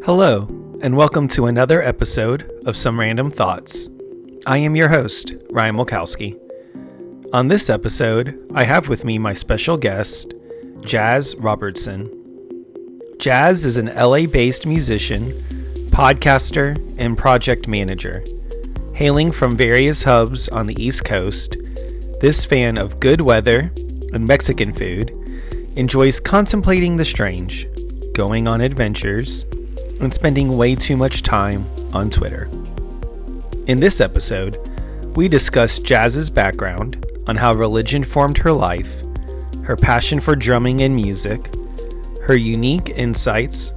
Hello, and welcome to another episode of Some Random Thoughts. I am your host, Ryan Mulkowsky. On this episode, I have with me my special guest, Jazz Robertson. Jazz is an LA-based musician, podcaster, and project manager. Hailing from various hubs on the East Coast, this fan of good weather and Mexican food enjoys contemplating the strange, going on adventures, and spending way too much time on Twitter. In this episode, we discuss Jazz's background on how religion formed her life, her passion for drumming and music, her unique insights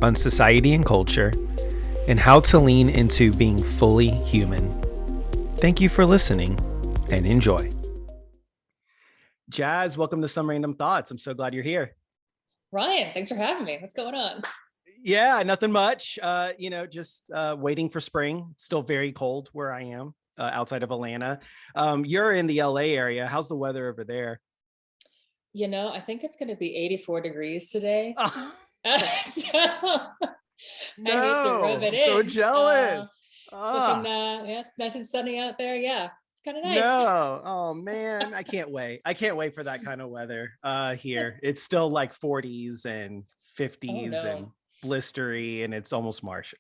on society and culture, and how to lean into being fully human. Thank you for listening and enjoy. Jazz, welcome to Some Random Thoughts. I'm so glad you're here. Ryan, thanks for having me. What's going on? Yeah, nothing much. Just waiting for spring. It's still very cold where I am outside of Atlanta. You're in the LA area. How's the weather over there? I think it's going to be 84 degrees today. So I hate to rub it in. So jealous. It's looking nice and sunny out there. Yeah, it's kind of nice. No, oh man, I can't wait. I can't wait for that kind of weather here. It's still like 40s and 50s and blistery, and it's almost March.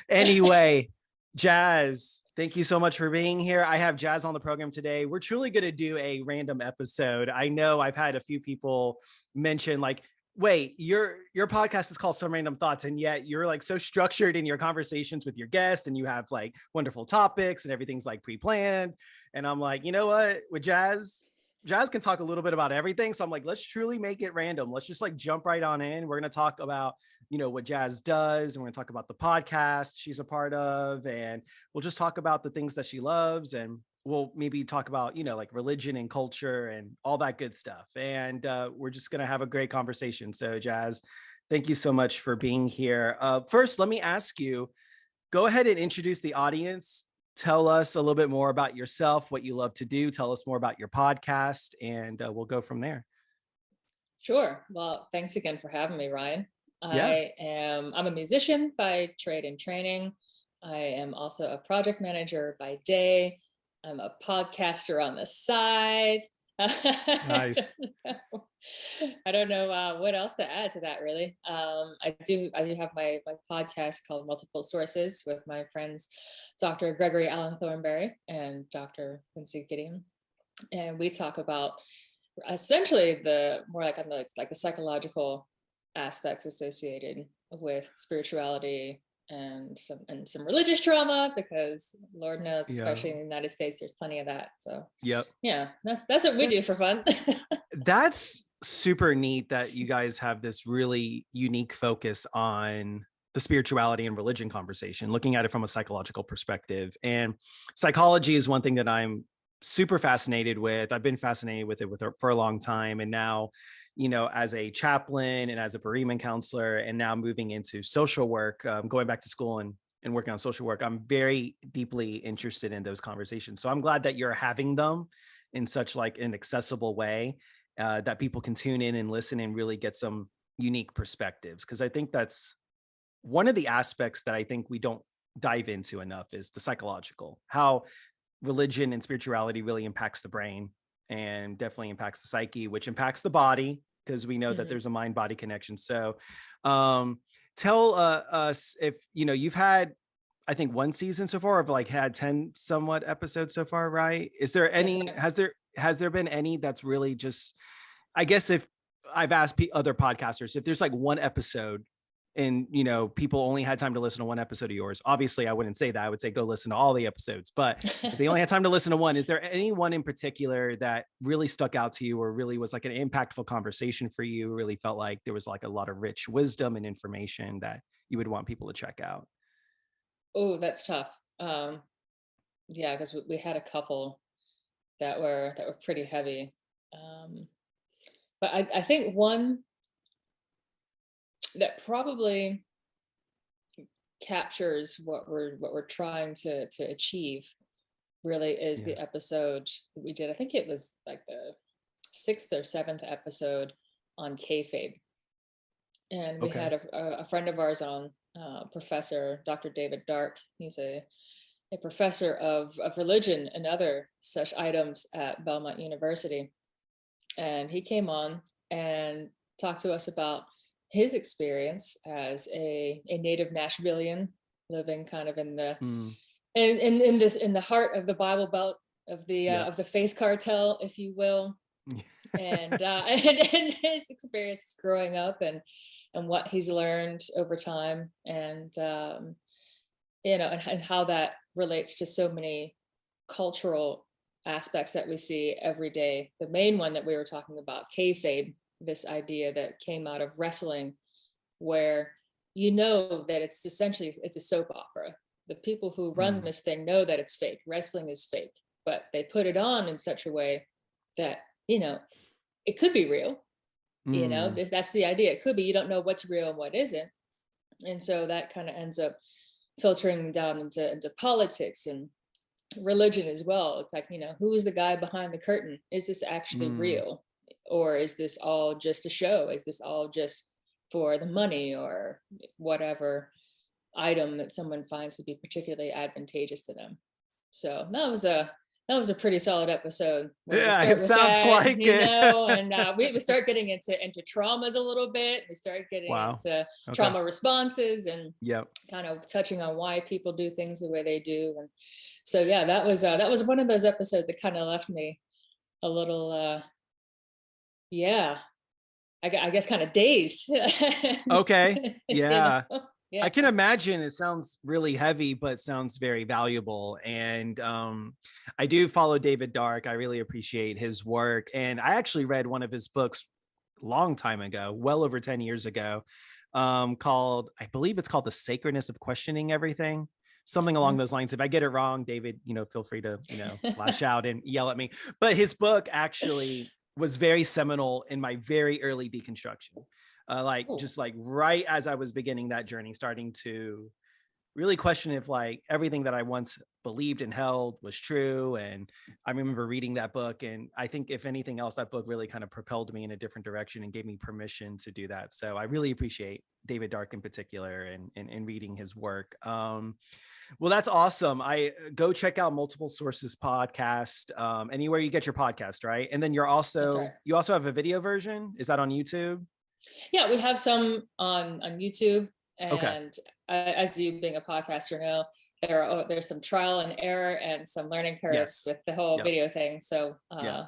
Anyway, Jazz, thank you so much for being here. I have Jazz on the program today. We're truly going to do a random episode. I know I've had a few people mention like, wait, your podcast is called Some Random Thoughts, and yet you're like so structured in your conversations with your guests, and you have like wonderful topics and everything's like pre-planned. And I'm like, you know what, with Jazz can talk a little bit about everything. So I'm like, let's truly make it random. Let's just like jump right on in. We're going to talk about, what Jazz does. And we're going to talk about the podcast she's a part of. And we'll just talk about the things that she loves. And we'll maybe talk about, like religion and culture and all that good stuff. And we're just going to have a great conversation. So Jazz, thank you so much for being here. First, let me ask you, go ahead and introduce the audience. Tell us a little bit more about yourself, what you love to do. Tell us more about your podcast, and we'll go from there. Sure. Well, thanks again for having me, Ryan. Yeah. I'm a musician by trade and training. I am also a project manager by day. I'm a podcaster on the side. Nice. I don't know what else to add to that, really. I do have my podcast called Multiple Sources with my friends, Dr. Gregory Allen Thornberry and Dr. Quincy Gideon. And we talk about essentially the psychological aspects associated with spirituality and some religious trauma, because Lord knows, especially in the United States, there's plenty of that. So that's what we do for fun. That's super neat that you guys have this really unique focus on the spirituality and religion conversation, looking at it from a psychological perspective. And psychology is one thing that I'm super fascinated with. I've been fascinated with it for a long time. And now, as a chaplain and as a bereavement counselor, and now moving into social work, going back to school and working on social work, I'm very deeply interested in those conversations. So I'm glad that you're having them in such like an accessible way that people can tune in and listen and really get some unique perspectives. Because I think that's one of the aspects that I think we don't dive into enough is the psychological, how religion and spirituality really impacts the brain and definitely impacts the psyche, which impacts the body, because we know that there's a mind-body connection. So tell us if, you've had, I think, one season so far, of like had 10 somewhat episodes so far, right? Is there any, has there been any that's really just, I guess if I've asked other podcasters, if there's like one episode and, people only had time to listen to one episode of yours, obviously I wouldn't say that. I would say, go listen to all the episodes, but if they only had time to listen to one, is there any one in particular that really stuck out to you or really was like an impactful conversation for you? Really felt like there was like a lot of rich wisdom and information that you would want people to check out? Oh, that's tough. Because we had a couple that were pretty heavy. But I think one that probably captures what we're trying to achieve really is Yeah. the episode that we did. I think it was like the sixth or seventh episode on kayfabe, and we Okay. had a friend of ours on, Professor Dr. David Dark. He's a professor of religion and other such items at Belmont University, and he came on and talked to us about his experience as a native Nashvilleian living kind of in the Mm. in the heart of the Bible Belt Yep. of the faith cartel, if you will, and and his experience growing up and what he's learned over time, and and how that relates to so many cultural aspects that we see every day. The main one that we were talking about, kayfabe, this idea that came out of wrestling, where that it's essentially it's a soap opera. The people who run Mm. this thing know that it's fake. Wrestling is fake, but they put it on in such a way that it could be real. Mm. If that's the idea, it could be. You don't know what's real and what isn't, and so that kind of ends up filtering down into politics and religion as well. It's like, who is the guy behind the curtain? Is this actually Mm. real? Or is this all just a show? Is this all just for the money or whatever item that someone finds to be particularly advantageous to them? So that was a pretty solid episode where we Yeah, it start with sounds that, like it. and we start getting into traumas a little bit. We start getting Wow. into Okay. trauma responses and Yep. kind of touching on why people do things the way they do. And so yeah, that was one of those episodes that kind of left me a little yeah, I guess kind of dazed. Okay. you know Yeah. I yeah, can imagine it sounds really heavy, but sounds very valuable. And I do follow David Dark. I really appreciate his work. And I actually read one of his books a long time ago, well over 10 years ago, called, I believe it's called The Sacredness of Questioning Everything. Something along Mhm. those lines. If I get it wrong, David, feel free to, lash out and yell at me. But his book actually was very seminal in my very early deconstruction. Like Cool. just like right as I was beginning that journey, starting to really question if like everything that I once believed and held was true. And I remember reading that book, and I think if anything else, that book really kind of propelled me in a different direction and gave me permission to do that. So I really appreciate David Dark in particular and reading his work. Well, that's awesome. I go check out Multiple Sources podcast, anywhere you get your podcast, right? And then That's right. you also have a video version. Is that on YouTube? Yeah, we have some on YouTube, Okay. and as you being a podcaster know, there's some trial and error and some learning curves Yes. with the whole Yep. video thing. So Yeah.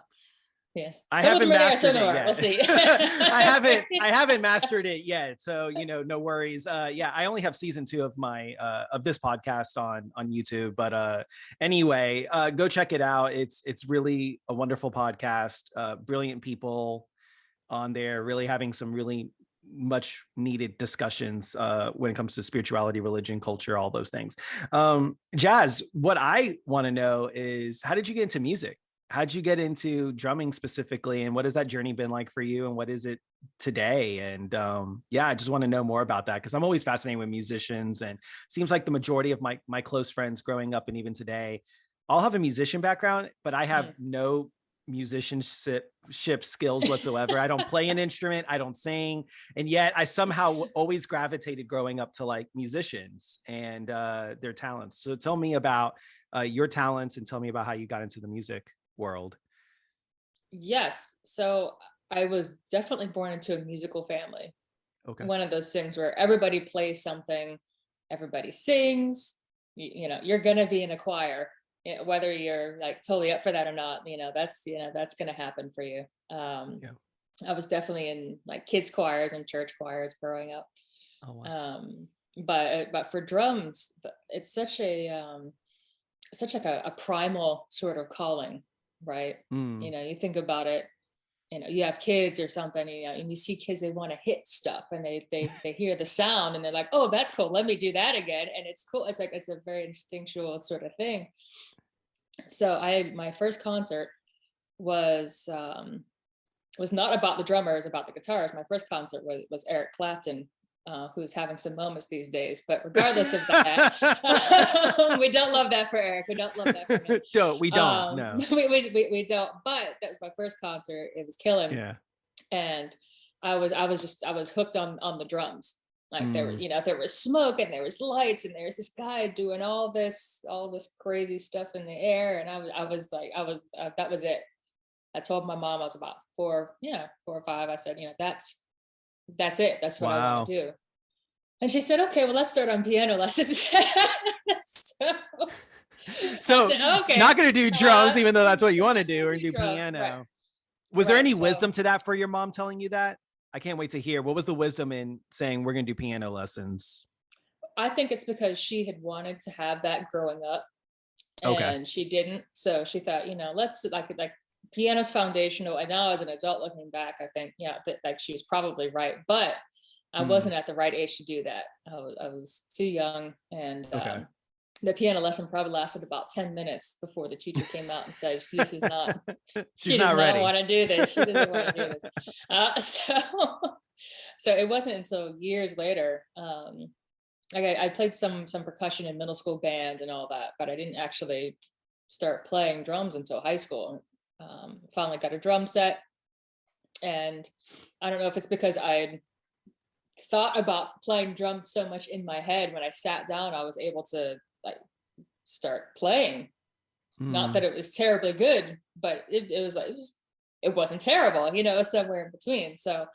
yes, I some of haven't them are there, some mastered of them it aren't. We'll yet. see. I haven't mastered it yet. So, no worries. Yeah, I only have season 2 of my of this podcast on YouTube, but anyway, go check it out. It's really a wonderful podcast. Brilliant people on there, really having some really much needed discussions when it comes to spirituality, religion, culture, all those things. Jazz, what I want to know is, how did you get into music? How'd you get into drumming specifically, and what has that journey been like for you, and what is it today? And yeah, I just want to know more about that, because I'm always fascinated with musicians, and seems like the majority of my close friends growing up and even today all have a musician background, but I have Mm. no musicianship skills whatsoever. I don't play an instrument, I don't sing, and yet I somehow always gravitated growing up to like musicians and their talents. So tell me about your talents, and tell me about how you got into the music world. Yes, so I was definitely born into a musical family. Okay. One of those things where everybody plays something, everybody sings. You're gonna be in a choir, whether you're like totally up for that or not. That's gonna happen for you. Yeah. I was definitely in like kids choirs and church choirs growing up. Oh wow. But for drums, it's such like a primal sort of calling, right? Mm. You think about it, you have kids or something, and you see kids, they want to hit stuff, and they hear the sound and they're like, oh, that's cool, let me do that again. And it's cool. It's like, it's a very instinctual sort of thing. So my first concert was was not about the drummer, it was about the guitars. My first concert was Eric Clapton, who's having some moments these days. But regardless of that, we don't love that for Eric. We don't love that for him. We don't. No. We don't. But that was my first concert. It was killing. Yeah. And I was hooked on the drums. Like there was smoke and there was lights and there was this guy doing all this crazy stuff in the air, and I was that was it. I told my mom I was about 4 or 5. I said, that's it. That's what I want to do. And she said, okay, well, let's start on piano lessons. so said, okay, not going to do drums, even though that's what you want to do, or do piano. Right. Was there any wisdom to that for your mom telling you that? I can't wait to hear. What was the wisdom in saying we're going to do piano lessons? I think it's because she had wanted to have that growing up, and she didn't. So she thought, let's like piano's foundational. And now as an adult looking back, I think, that she was probably right, but I wasn't at the right age to do that. I was too young, and the piano lesson probably lasted about 10 minutes before the teacher came out and said, this is not, she does not want to do this. She doesn't want to do this. So it wasn't until years later, I played some percussion in middle school band and all that, but I didn't actually start playing drums until high school. Finally got a drum set, and I don't know if it's because I thought about playing drums so much in my head. When I sat down, I was able to start playing. Not that it was terribly good, but it wasn't terrible, it was somewhere in between. So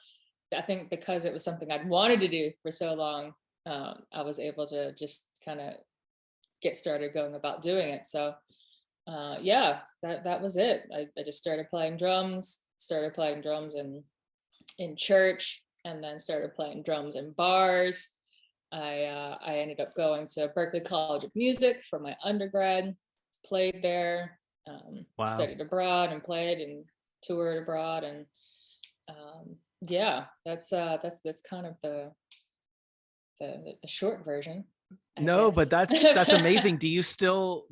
I think because it was something I'd wanted to do for so long, I was able to just kind of get started going about doing it. So that was it. I just started playing drums in church, and then started playing drums in bars. I ended up going to Berklee College of Music for my undergrad, played there, studied abroad and played and toured abroad. And that's kind of the short version. No, but that's amazing. Do you still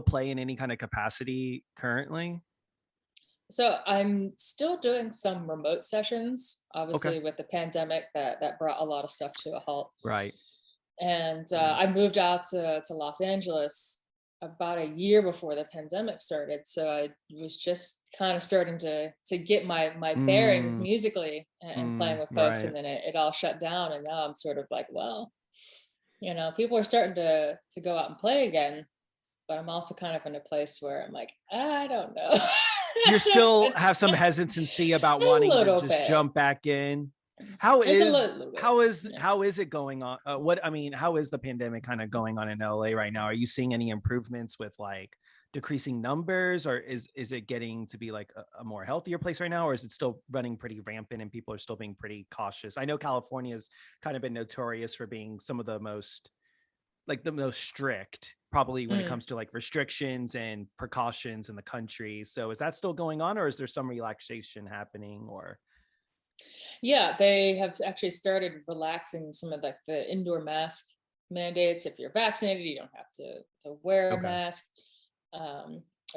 play in any kind of capacity currently? So I'm still doing some remote sessions, obviously with the pandemic that brought a lot of stuff to a halt. Right. And I moved out to Los Angeles about a year before the pandemic started. So I was just kind of starting to get my bearings musically and playing with folks. Right. And then it all shut down. And now I'm sort of like, well, people are starting to go out and play again, but I'm also kind of in a place where I'm like, I don't know. You still have some hesitancy about wanting to just jump back in. How is it going on? How is the pandemic kind of going on in LA right now? Are you seeing any improvements with decreasing numbers, or is it getting to be a more healthier place right now, or is it still running pretty rampant and people are still being pretty cautious? I know California's kind of been notorious for being some of the most strict, probably when it comes to restrictions and precautions in the country. So is that still going on, or is there some relaxation happening? Or yeah, they have actually started relaxing some of the indoor mask mandates. If you're vaccinated, you don't have to wear a mask.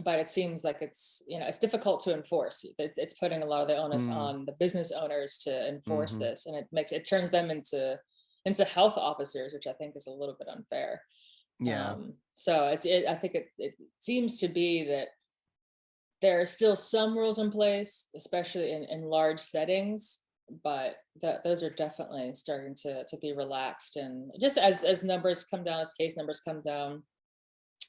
But it seems like it's difficult to enforce. It's putting a lot of the onus on the business owners to enforce this, and it turns them into health officers, which I think is a little bit unfair. Yeah. So I think it seems to be that there are still some rules in place, especially in large settings, but those are definitely starting to be relaxed. And just as numbers come down, as case numbers come down,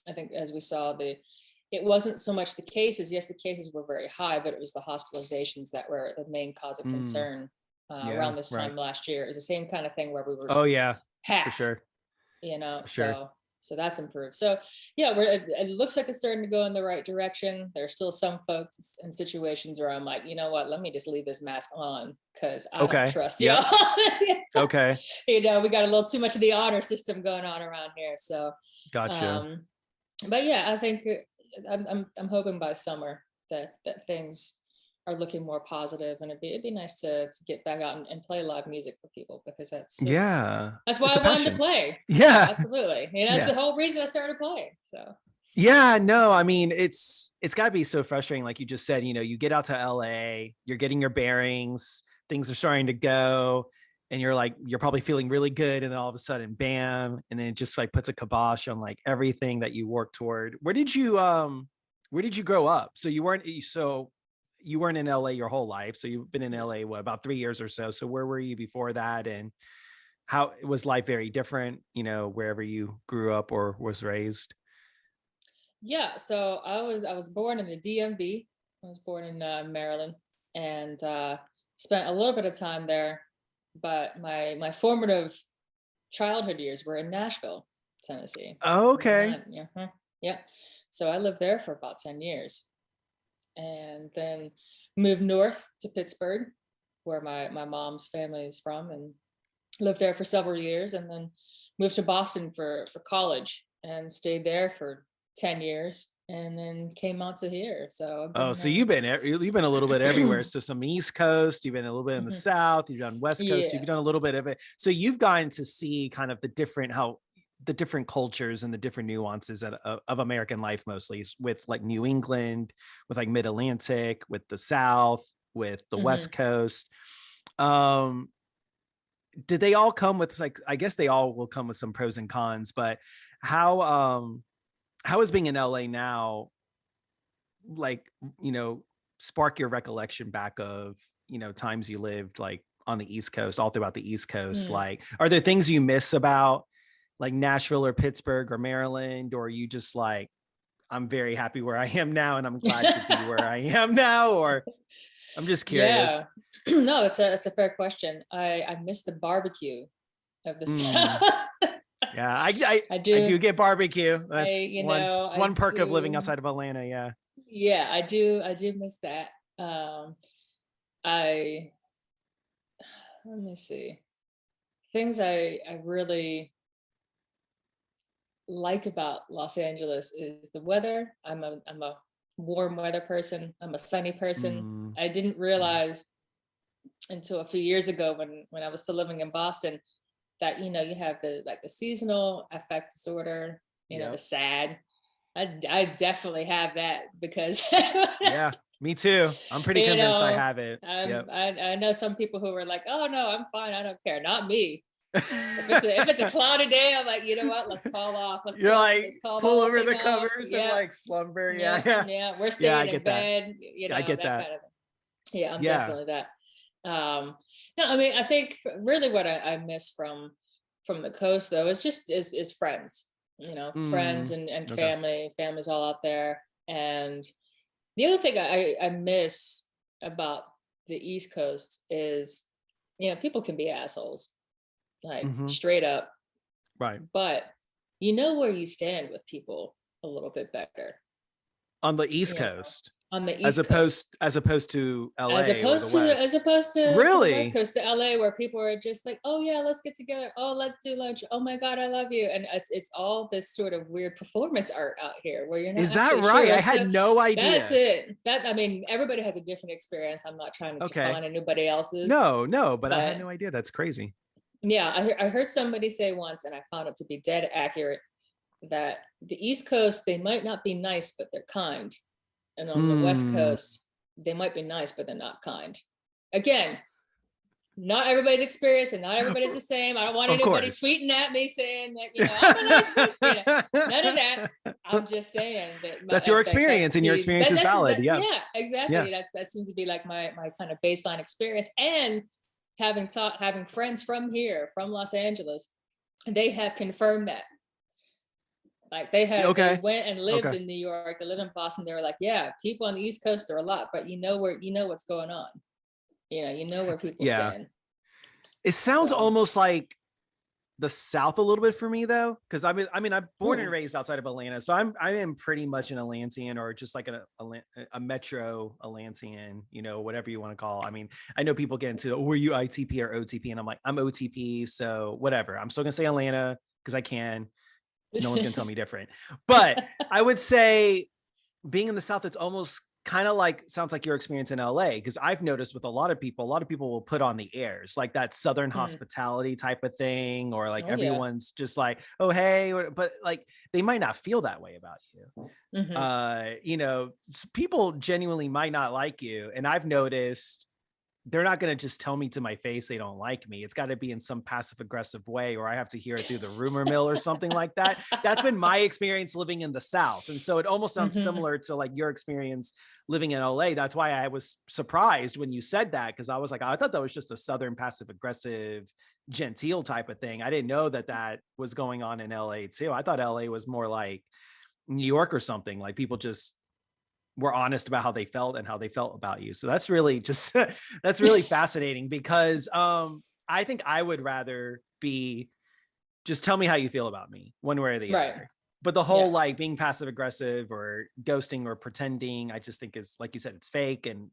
I think as we saw, it wasn't so much the cases. Yes, the cases were very high, but it was the hospitalizations that were the main cause of concern around this time last year. It was the same kind of thing where we were packed, for sure. So that's improved. So yeah, it looks like it's starting to go in the right direction. There's still some folks in situations where I'm like, you know what, let me just leave this mask on because I don't trust y'all. Okay. We got a little too much of the honor system going on around here. So gotcha. But yeah, I think I'm hoping by summer that things are looking more positive, and it'd be nice to get back out and play live music for people, because that's why I wanted to play. Yeah, absolutely. That's the whole reason I started playing. So Yeah, no, I mean, it's got to be so frustrating. Like you just said, you get out to LA, you're getting your bearings, things are starting to go, and you're probably feeling really good, and then all of a sudden, bam, and then it just like puts a kibosh on like everything that you work toward. Where did you grow up? So you weren't in LA your whole life. So you've been in LA what, about 3 years or so. So where were you before that, and how was life very different, wherever you grew up or was raised? Yeah, so I was born in the DMV. I was born in Maryland, and spent a little bit of time there. But my formative childhood years were in Nashville, Tennessee. Believe it or Okay. not. Yeah, yeah. So I lived there for about 10 years, and then moved north to Pittsburgh, where my mom's family is from, and lived there for several years, and then moved to Boston for college and stayed there for 10 years, and then came out to here. So I've Oh, been so you've been a little bit everywhere. So some East Coast, you've been a little bit in the Mhm. South, you've done West Coast, you've Yeah. done a little bit of it. So you've gotten to see kind of the different cultures and the different nuances of American life, mostly with like New England, with like Mid Atlantic, with the South, with the West Hmm. Coast. Um, did they all come with like? I guess they all will come with some pros and cons, but how how is being in LA now like you know spark your recollection back of times you lived like on the East Coast, all throughout the East Coast? Mm. Like, are there things you miss about like Nashville or Pittsburgh or Maryland, or are you just like, I'm very happy where I am now and I'm glad to be where I am now? Or I'm just curious. Yeah. No, it's a fair question. I miss the barbecue of the Mm, South. yeah, I I I do. do get barbecue. I That's you one know it's I one perk of living do. outside of Atlanta. Yeah. Yeah, I do miss that. I Let me see. Things I really like about Los Angeles is the weather. I'm a warm weather person. I'm a sunny person. Mm, I didn't mm, realize until a few years ago when I was still living in Boston that you have the seasonal affect disorder, the yep. SAD. I definitely have that because Yeah, me too. I'm pretty you convinced I know have it. Yep. I know some people who are like, oh no, I'm fine, I don't care. Not me. If it's a cloudy day, I'm like, you know what? Let's call off. You're like Let's call the pull whole over thing the off. covers and Yep, like slumber. Yeah, yep, yeah. yeah. We're Yeah, I staying in get that. bed. I get That that. kind of thing. Yeah, I'm Yeah. definitely that. No, I mean, I think really what I miss from the coast though is just is friends. Friends Mm, and okay. family. Family's all out there. And the other thing I miss about the East Coast is, people can be assholes, like Hmm. straight up, Right. but you know where you stand with people a little bit better, On the East you know, Coast, on the as East opposed Coast, as opposed to as LA or the opposed to West. to the West Really? Coast, to LA, where people are just like, oh yeah, let's get together. Oh, let's do lunch. Oh my God, I love you. And it's all this sort of weird performance art out here where you're not Is that actually right? I sure. had So no that's idea. it. I mean, everybody has a different experience. I'm not trying to Okay. define anybody else's, No, no, but I had but no idea. That's crazy. yeah, I heard somebody say once, and I found it to be dead accurate, that the East Coast, they might not be nice, but they're kind. And on the West Mm, Coast, they might be nice, but they're not kind. Again, not everybody's experience and not everybody's the same. I don't want of anybody course. tweeting at me saying that, I'm a nice person. None of that. I'm just saying that That's your that experience, and your seems experience is valid. that Yeah. yeah, Yeah. exactly. That seems to be like my kind of baseline experience. And having friends from here, from Los Angeles, they have confirmed that. Like they Okay. went and lived Okay. in New York, they lived in Boston. They were like, yeah, people on the East Coast are a lot, but you know what's going on. You know where people Yeah. stand. It sounds So almost like the South a little bit for me though, because I mean, I'm born and hmm. raised outside of Atlanta, so I am pretty much an Atlantean, or just like a metro Atlantean, whatever you want to call. I mean, I know people get into, oh, were you ITP or OTP, and I'm like, I'm OTP, so whatever. I'm still gonna say Atlanta because I can. No one's gonna tell me different. But I would say being in the South, it's almost kind of like sounds like your experience in LA, because I've noticed with a lot of people will put on the airs, like that Southern Mm. hospitality type of thing, or like Oh yeah. everyone's just like, oh, hey, but like they might not feel that way about you. Hmm. People genuinely might not like you. And I've noticed they're not going to just tell me to my face they don't like me. It's got to be in some passive aggressive way, or I have to hear it through the rumor mill or something like that. That's been my experience living in the South. And so it almost sounds Hmm. similar to like your experience living in LA. That's why I was surprised when you said that, because I was like, I thought that was just a Southern passive aggressive, genteel type of thing. I didn't know that that was going on in LA too. I thought LA was more like New York or something, like people just were honest about how they felt and how they felt about you. So that's really just that's really fascinating, because I think I would rather be just tell me how you feel about me one way or the Right. other. But the whole Yeah. like being passive aggressive or ghosting or pretending, I just think is, like you said, it's fake. And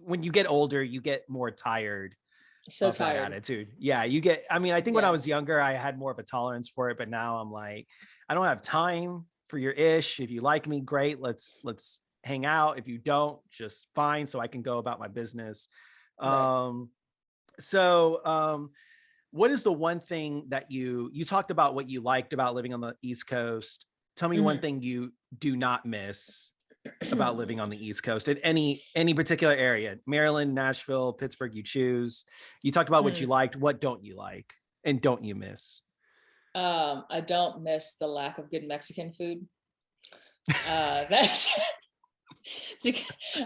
when you get older, you get more tired So of that tired. attitude. Yeah, you get, I mean, I think when I Yeah. was younger, I had more of a tolerance for it, but now I'm like, I don't have time for your ish. If you like me, great. Let's hang out. If you don't, just fine. So I can go about my business. Right. Um, so what is the one thing that you talked about what you liked about living on the East Coast? Tell me one Hmm. thing you do not miss about living on the East Coast in any particular area. Maryland, Nashville, Pittsburgh, you choose. You talked about what you Mm. liked. What don't you like? And don't you miss? I don't miss the lack of good Mexican food. That's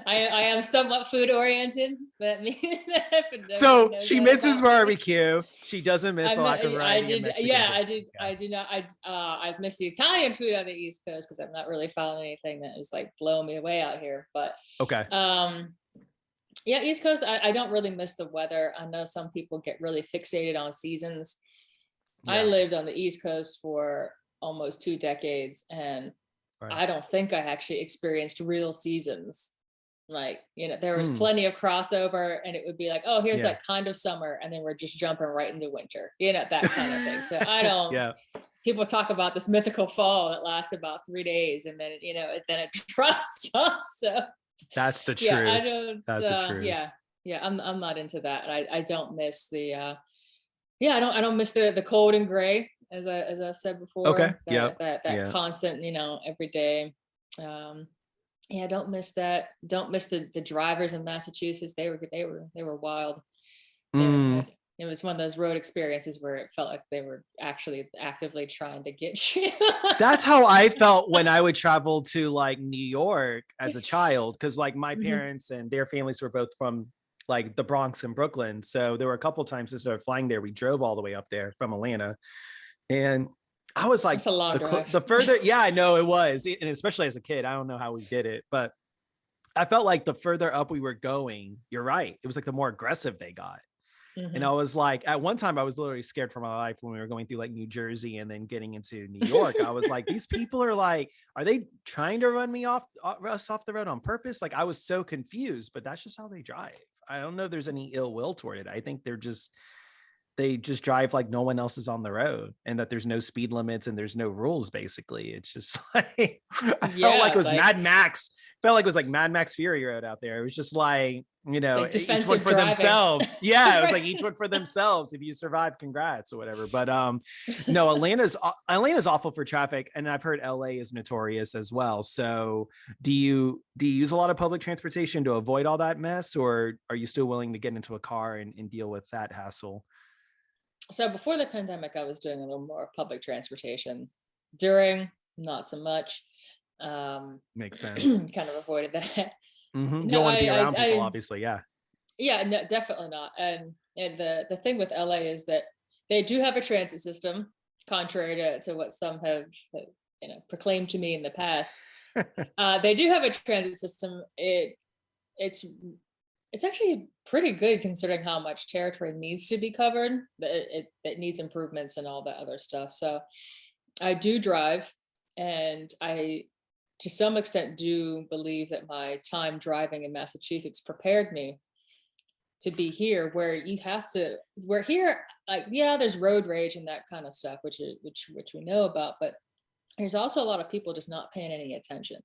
I am somewhat food oriented. That means that if everyone So knows she that misses about me. barbecue. She doesn't miss the lack of I variety in did, Mexican yeah, food. I did, Yeah. I do not, I've missed the Italian food on the East Coast because I'm not really following anything that is like blowing me away out here. But Okay. um, yeah, East Coast, I don't really miss the weather. I know some people get really fixated on seasons. I Yeah. lived on the East Coast for almost 2 decades, and Right. I don't think I actually experienced real seasons. Like, there was Mm, plenty of crossover, and it would be like, oh, here's yeah. that kind of summer, and then we're just jumping right into winter, that kind of thing. So I don't, Yeah. people talk about this mythical fall that lasts about 3 days, and then, then it drops off. So That's the yeah, I truth. don't, That's the truth. yeah, I'm not into that. And I don't miss I don't miss the cold and gray, as I've said Okay. before, Yep. that Yeah. constant, every day. Um, yeah, I don't miss that. Don't miss the drivers in Massachusetts. They were wild. They were, Mm, it was one of those road experiences where it felt like they were actually actively trying to get you. that's how I felt when I would travel to like New York as a child. Cause like my Mhm. parents and their families were both from like the Bronx and Brooklyn. So there were a couple times instead of flying there, we drove all the way up there from Atlanta. And I was like, That's a long drive. the further, yeah, I know it was. And especially as a kid, I don't know how we did it, but I felt like the further up we were going, you're right. It was like the more aggressive they got. And I Hmm. was like, at one time, I was literally scared for my life when we were going through like New Jersey and then getting into New York. I was like, these people are like, are they trying to run me off us off the road on purpose? Like, I was so confused, but that's just how they drive. I don't know if there's any ill will toward it. I think they just drive like no one else is on the road, and that there's no speed limits and there's no rules. Basically, it's just like I felt like it Yeah, was like Mad Max. Felt like it was like Mad Max Fury Road out there. It was just like, it's like each one defensive for driving. themselves. Yeah, it was like Right. each one for themselves. If you survive, congrats or whatever. But no, Atlanta's awful for traffic, and I've heard LA is notorious as well. So do you use a lot of public transportation to avoid all that mess, or are you still willing to get into a car and deal with that hassle? So before the pandemic, I was doing a little more public transportation. During, not so much. Makes sense. Kind of avoided that. Mm-hmm. You No, don't want to be around people, obviously. Yeah. yeah, no, definitely not. And the thing with LA is that they do have a transit system, contrary to what some have, proclaimed to me in the past. They do have a transit system. It's it's actually pretty good considering how much territory needs to be covered. It needs improvements and all that other stuff. So I do drive, and I, to some extent, do believe that my time driving in Massachusetts prepared me to be here, where you have to. We're here, like, yeah, there's road rage and that kind of stuff, which we know about, but there's also a lot of people just not paying any attention.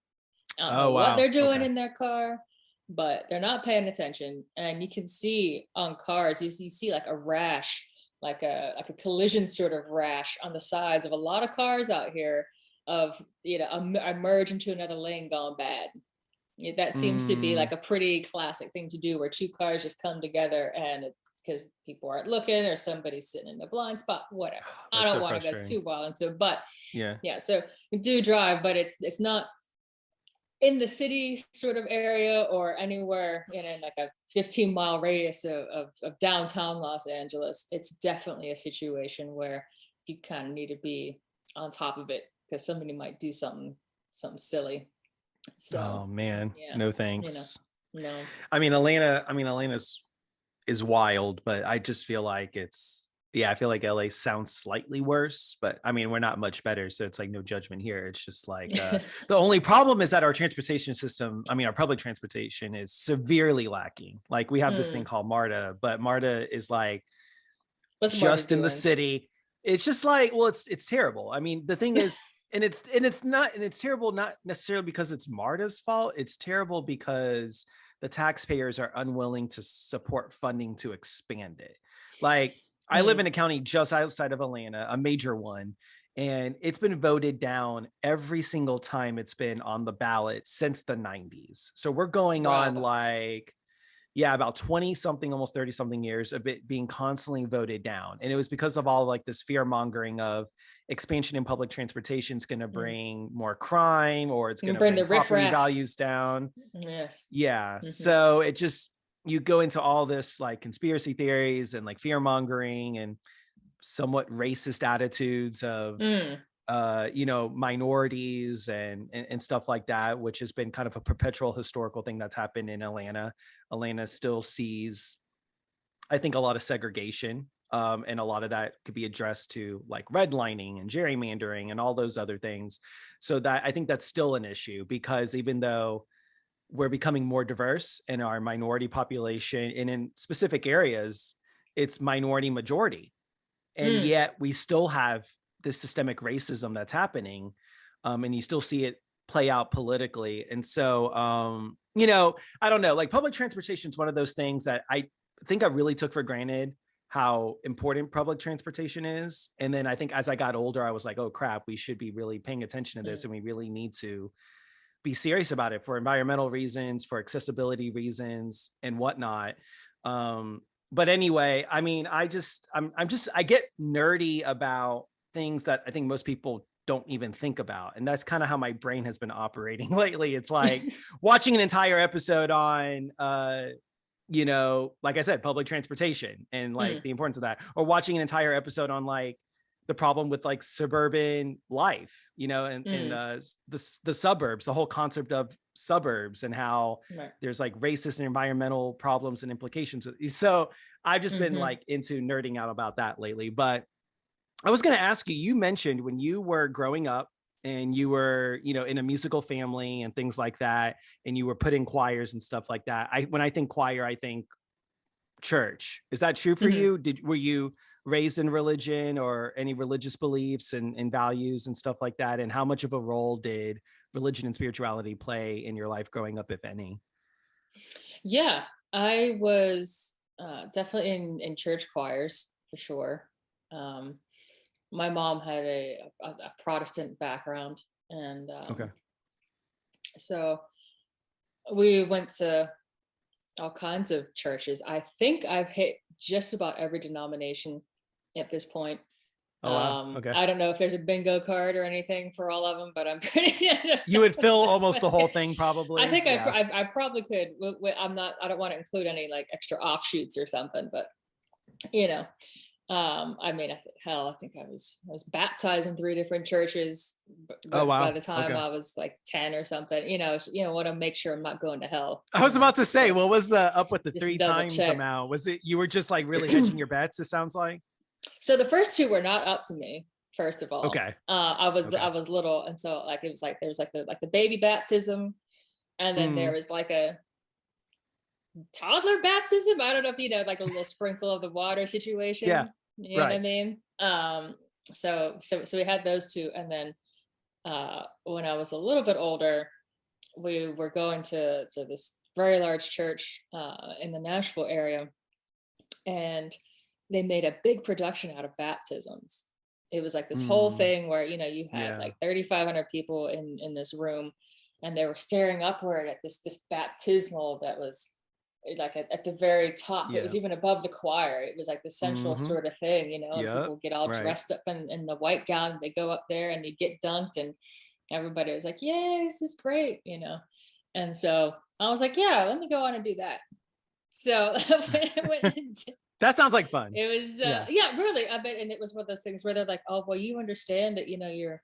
I don't Oh, know what wow. they're doing Okay. in their car, but they're not paying attention. And you can see on cars, you see like a rash, like a collision sort of rash on the sides of a lot of cars out here of, a merge into another lane gone bad. That seems to be Mm, like a pretty classic thing to do, where two cars just come together, and it's because people aren't looking, or somebody's sitting in the blind spot, whatever. I that's don't so want to go frustrating. too wild into it, but Yeah. yeah, so we do drive, but it's not in the city sort of area or anywhere in like a 15-mile radius of downtown Los Angeles. It's definitely a situation where you kind of need to be on top of it, because somebody might do something silly. So Oh man, yeah, no you know, thanks. no. Atlanta's is wild, but I just feel like I feel like LA sounds slightly worse, but I mean, we're not much better. So it's like no judgment here. It's just like the only problem is that our transportation system, our public transportation is severely lacking. Like we have this thing Mm. called MARTA, but MARTA is like What's Marta just in the doing? city. It's just like, well, it's terrible. I mean, the thing is, and it's terrible not necessarily because it's MARTA's fault. It's terrible because the taxpayers are unwilling to support funding to expand it. Like I live in Mm. a county just outside of Atlanta, a major one, and it's been voted down every single time it's been on the ballot since the 90s. So we're going on Wow. like about 20 something, almost 30 something years of it being constantly voted down. And it was because of all like this fear mongering of expansion in public transportation is going to Mm. bring more crime or it's You going can to bring bring the property riffraff. values down. Yes. Yeah. Hmm. So it just, you go into all this like conspiracy theories and like fear mongering and somewhat racist attitudes of Mm. minorities and stuff like that, which has been kind of a perpetual historical thing that's happened in Atlanta. Atlanta still sees, I think, a lot of segregation, and a lot of that could be addressed to like redlining and gerrymandering and all those other things. So that I think that's still an issue, because even though we're becoming more diverse in our minority population and in specific areas, it's minority majority, and Mm. yet we still have this systemic racism that's happening, and you still see it play out politically. And so I don't know, like public transportation is one of those things that I think I really took for granted how important public transportation is. And then I think as I got older, I was like, oh crap, we should be really paying attention to this, Mm. and we really need to be serious about it for environmental reasons, for accessibility reasons, and whatnot. But anyway, I get nerdy about things that I think most people don't even think about. And that's kind of how my brain has been operating lately. It's like watching an entire episode on like I said, public transportation and like Mm. the importance of that, or watching an entire episode on like the problem with like suburban life, and Mm. the suburbs, the whole concept of suburbs, and how Right. there's like racist and environmental problems and implications. So I've just been Hmm. like into nerding out about that lately. But I was going to ask you, you mentioned when you were growing up and you were, in a musical family and things like that, and you were put in choirs and stuff like that. When I think choir, I think church. Is that true for Hmm. you? Were you raised in religion or any religious beliefs and values and stuff like that? And how much of a role did religion and spirituality play in your life growing up, if any? Yeah, I was definitely in church choirs for sure. Um, my mom had a Protestant background, and Okay. so we went to all kinds of churches. I think I've hit just about every denomination at this point. Oh, wow. Okay. I don't know if there's a bingo card or anything for all of them, but I'm pretty. You would fill almost the whole thing, I probably. think Yeah. I probably could. I'm not. I don't want to include any like extra offshoots or something, but you know, I mean, hell, I think I was baptized in 3 different churches Oh, by wow. the time Okay. I was like 10 or something. Want to make sure I'm not going to hell. I was about to say, So what was the up with the just three double times check. amount? Was it you were just like really hedging your bets? It sounds like. So the first two were not up to me. First of all, Okay. I Okay. was little, and so like it was like there was like the baby baptism, and then there Mm, was like a toddler baptism. I don't know if like a little sprinkle of the water yeah. situation. You know what I Right. mean? So we had those two, and then when I was a little bit older, we were going to this very large church in the Nashville area, and they made a big production out of baptisms. It was like this whole thing where, you know, you had Yeah. like 3,500 people in this room, and they were staring upward at this baptismal that was like at the very top. It Yeah. was even above the choir. It was like the central sort of thing, you know, and Yep. people get all Right. dressed up in the white gown. They go up there and you get dunked, and everybody was like, "Yay, this is great," you know. And so I was like, "Yeah, let me go on and do that." So I went and That sounds like fun. it was yeah, really. I bet, and it was one of those things where they're like, "Oh, well, you understand that, you know, you're,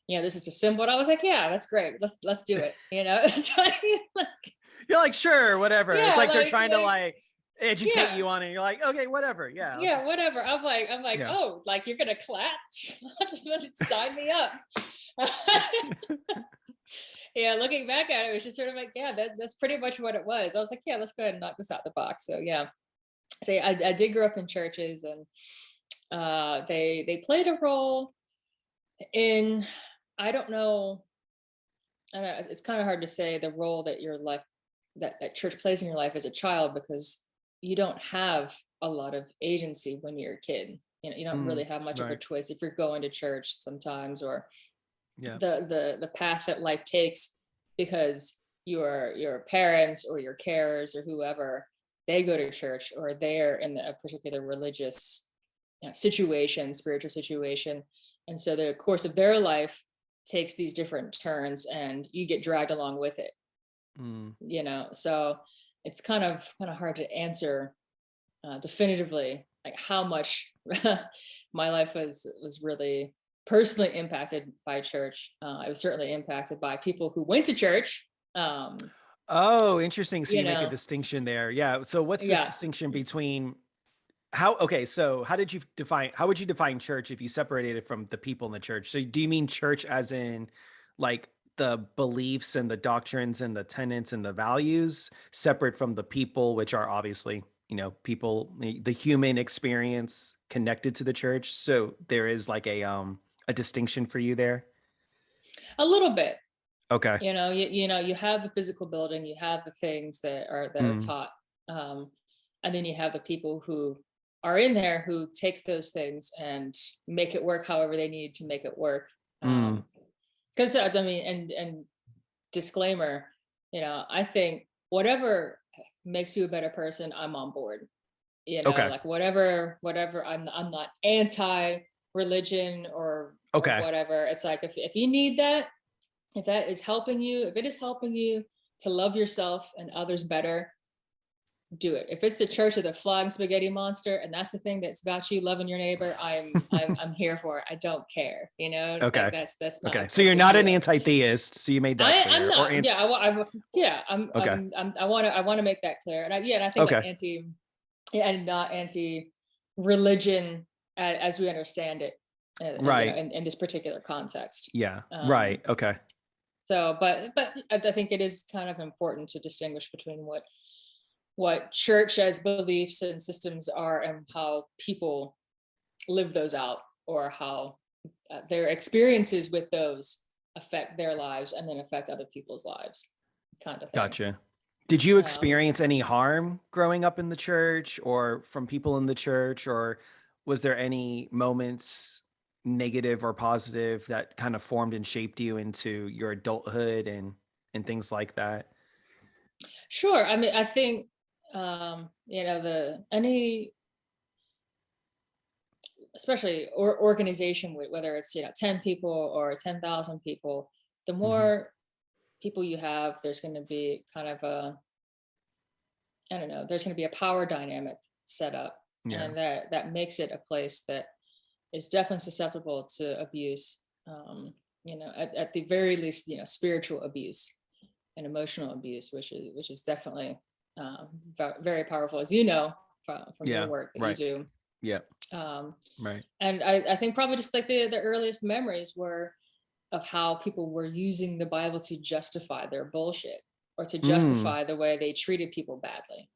you know, this is a symbol." And I was like, "Yeah, that's great. Let's do it." You know, it's like, You're like, sure, whatever. It's yeah, like they're trying to like educate yeah, you on it. You're like, okay, whatever. Yeah. yeah, whatever. I'm like, Yeah. oh, like you're gonna clap? Sign me up. Yeah, looking back at it, it was just sort of like, yeah, that's pretty much what it was. I was like, yeah, let's go ahead and knock this out the box. So yeah, so I did grow up in churches, and they played a role in, I don't know, it's kind of hard to say the role that your life, that church plays in your life as a child, because you don't have a lot of agency when you're a kid. You know, you don't really have much of a Right. choice if you're going to church sometimes, or Yeah. the path that life takes, because your parents or your carers or whoever, they go to church, or they're in a particular religious situation, spiritual situation, and so the course of their life takes these different turns, and you get dragged along with it. You know, so it's kind of hard to answer definitively like how much my life was really personally impacted by church. I was certainly impacted by people who went to church. Oh, interesting. So You you make a know, distinction there. Yeah. So what's this yeah. distinction between okay, so how would you define church if you separated it from the people in the church? So do you mean church as in like the beliefs and the doctrines and the tenets and the values separate from the people, which are obviously, you know, people, the human experience connected to the church. So there is like a distinction for you there. A little bit. Okay. You know, you know, you have the physical building, you have the things that are Mm, taught, and then you have the people who are in there who take those things and make it work however they need to make it work. mm, Because I mean, and disclaimer, you know, I think whatever makes you a better person, I'm on board. You know, okay. like whatever. I'm not anti religion or Okay. whatever. It's like if you need that, if that is helping you, if it is helping you to love yourself and others better, do it. If it's the church of the flying spaghetti monster and that's the thing that's got you loving your neighbor, I'm here for it. I don't care. You know, like Okay. that's not Okay. a So you're big not an deal. anti-theist. So you made that I'm clear. Or not. Yeah, yeah. okay. I want to make that clear. And I think like Okay. and not anti religion as we understand it, you know, Right. in this particular context. Yeah. Um, Right. Okay. so, but I think it is kind of important to distinguish between what church as beliefs and systems are, and how people live those out, or how their experiences with those affect their lives and then affect other people's lives, kind of thing. Gotcha. Did you Um, experience any harm growing up in the church or from people in the church, or was there any moments, negative or positive, that kind of formed and shaped you into your adulthood and things like that? sure. I mean, I think you know, the any especially organization, whether it's, you know, 10 people or 10,000 people, the Hmm. more people you have, there's going to be kind of a, I don't know, there's going to be a power dynamic set up, Yeah. and that makes it a place that is definitely susceptible to abuse. You know, at the very least, you know, spiritual abuse and emotional abuse, which is definitely very powerful, as you know, from your Yeah. work that you Right. do. Yeah. Um, Right. and I think probably just like the earliest memories were of how people were using the Bible to justify their bullshit, or to Mm. justify the way they treated people badly.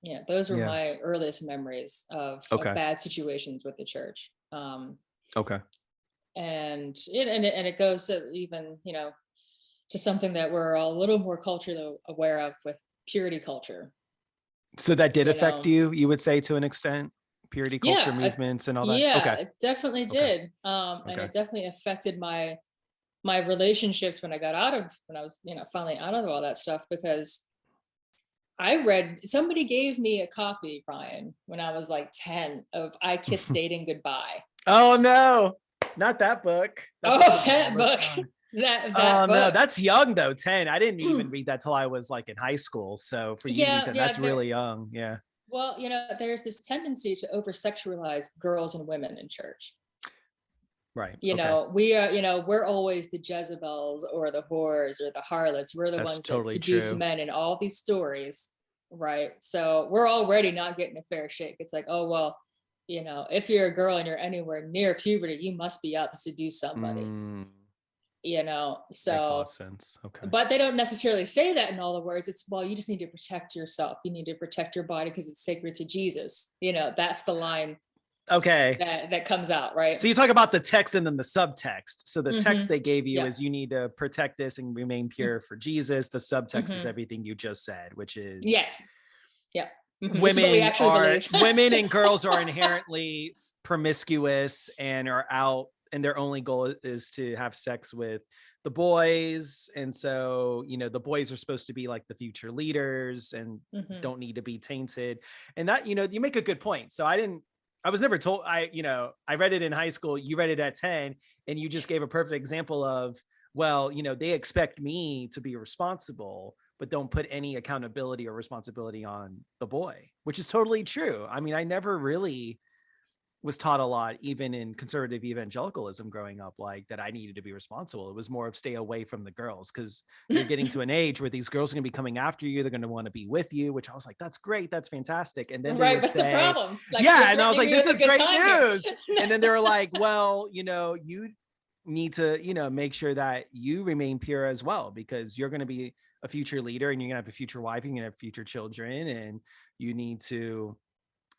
Yeah, those were Yeah. my earliest memories of Okay. bad situations with the church. Okay. And it goes to even, you know, to something that we're a little more culturally aware of with purity culture. So that did You affect know, you would say, to an extent, purity culture movements and all that? yeah, Okay. it definitely Okay. did, and Okay. it definitely affected my relationships when I got out of when I was, finally out of all that stuff, because I read somebody gave me a copy, Brian, when I was like 10 of I Kissed Dating Goodbye. Oh no, not that book. That's Oh, a good one. that That's book. young. That Oh no, book. that's young though. 10. I didn't even read that till I was like in high school. So for you to be Yeah, 10, yeah. that's really young. Yeah. Well, there's this tendency to over sexualize girls and women in church. Right. Okay. We are, we're always the Jezebels or the whores or the harlots. We're the That's ones that totally seduce true. men in all these stories, right? So we're already not getting a fair shake. It's like, oh well, if you're a girl and you're anywhere near puberty, you must be out to seduce somebody. Mm, makes a lot of So, sense. Okay. but they don't necessarily say that in all the words. It's, well, you just need to protect yourself. You need to protect your body because it's sacred to Jesus. That's the line Okay. that comes out, right? So you talk about the text and then the subtext. So the text Mm-hmm. they gave you Yeah. is you need to protect this and remain pure for Jesus. The subtext is Mm-hmm. everything you just said, which is Yes. Yeah. Mm-hmm. This is what we actually believe. women and girls are inherently promiscuous and are out, and their only goal is to have sex with the boys. And so, the boys are supposed to be like the future leaders and Mm-hmm. don't need to be tainted. And that, you make a good point. So I was never told, I read it in high school, you read it at 10, and you just gave a perfect example of, well, they expect me to be responsible, but don't put any accountability or responsibility on the boy, which is totally true. I mean, I never really was taught a lot, even in conservative evangelicalism growing up, like that I needed to be responsible. It was more of stay away from the girls because you're getting to an age where these girls are going to be coming after you. They're going to want to be with you, which I was like, that's great. That's fantastic. And then they Right. would What's the say, problem? Like, you're yeah. And I was threatening like, me this with a is good great time here. news. And then they were like, well, you need to, make sure that you remain pure as well, because you're going to be a future leader and you're going to have a future wife, you're going to have future children, and you need to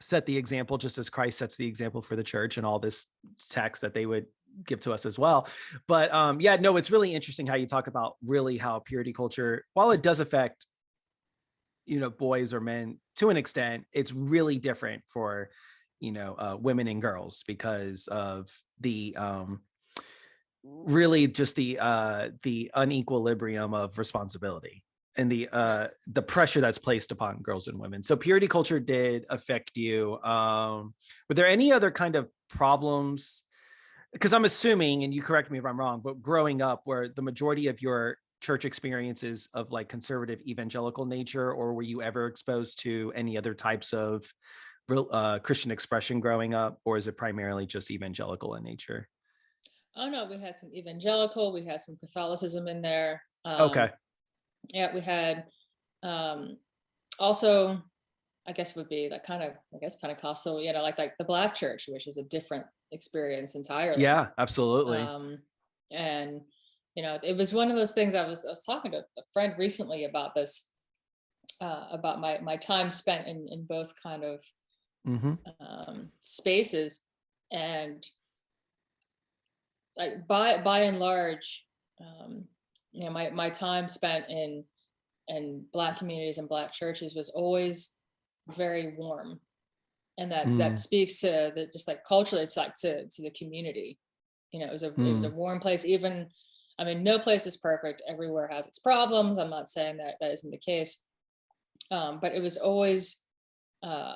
set the example just as Christ sets the example for the church, and all this text that they would give to us as well. But yeah, no, it's really interesting how you talk about really how purity culture, while it does affect, boys or men to an extent, it's really different for, women and girls because of the really just the unequilibrium of responsibility and the pressure that's placed upon girls and women. So purity culture did affect you. Were there any other kind of problems? Because I'm assuming, and you correct me if I'm wrong, but growing up, where the majority of your church experiences of like conservative evangelical nature, or were you ever exposed to any other types of Christian expression growing up, or is it primarily just evangelical in nature? Oh no, we had some evangelical, we had some Catholicism in there. Okay. Yeah, we had also, I guess would be like kind of, I guess, Pentecostal, like the Black church, which is a different experience entirely. Yeah, absolutely. Um, and it was one of those things. I was talking to a friend recently about this, about my time spent in both kind of Mm-hmm. spaces, and like by and large, my time spent in Black communities and Black churches was always very warm, and that Mm, speaks to the, just like culturally, it's like to the community. It was a mm, warm place. Even, I mean, no place is perfect. Everywhere has its problems. I'm not saying that isn't the case, but it was always uh,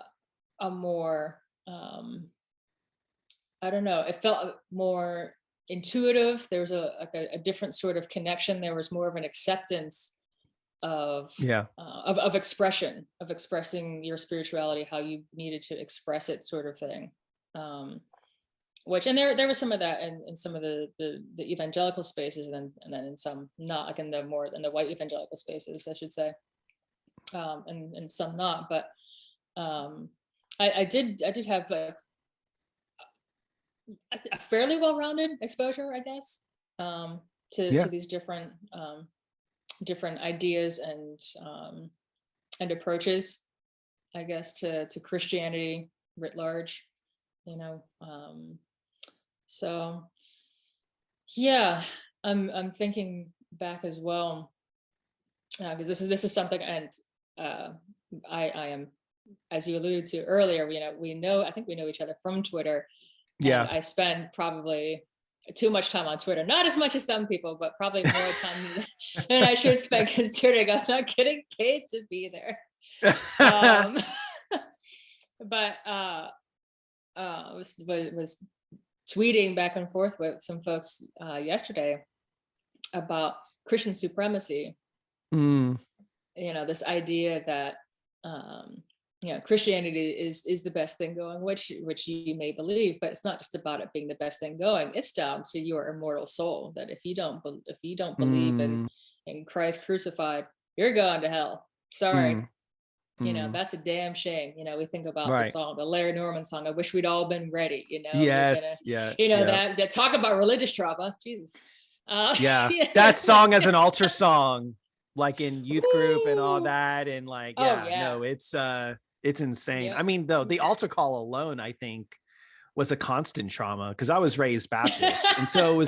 a more I don't know. It felt more intuitive. There was a different sort of connection. There was more of an acceptance of yeah. of expression, of expressing your spirituality how you needed to express it, sort of thing. Um, which, and there was some of that in some of the evangelical spaces, and then in some not, like in the white evangelical spaces, I should say, and some not. But um, I did have a fairly well-rounded exposure, I guess, to Yeah. these different ideas and approaches, I guess, to Christianity writ large. You know, so yeah, I'm thinking back as well, because this is something, and I am, as you alluded to earlier, I think we know each other from Twitter, and Yeah. I spend probably too much time on Twitter, not as much as some people, but probably more time than I should spend, considering I'm not getting paid to be there. um but was tweeting back and forth with some folks yesterday about Christian supremacy. This idea that Christianity is the best thing going, which you may believe, but it's not just about it being the best thing going. It's down to your immortal soul, that if you don't believe in Christ crucified, you're going to hell. Sorry. That's a damn shame. We think about the song, the Larry Norman song, I wish we'd all been ready. Yes. That talk about religious trauma. Jesus. That song as an altar song, like in youth group and all that, and like no, it's insane. I mean, though, the altar call alone, I think, was a constant trauma, because I was raised Baptist, and so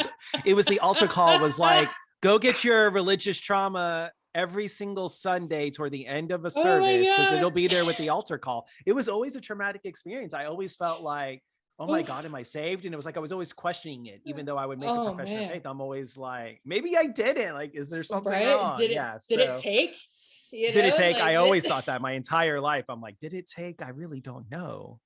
it was the altar call was like, go get your religious trauma every single Sunday toward the end of a service, because it'll be there with the altar call. It was always a traumatic experience. I always felt like, oh my God, am I saved? And it was like I was always questioning it, even though I would make a profession of faith. I'm always like, maybe I didn't. Like, is there something wrong? Did it take? Did it take? Like, I always thought that my entire life. I'm like, did it take? I really don't know.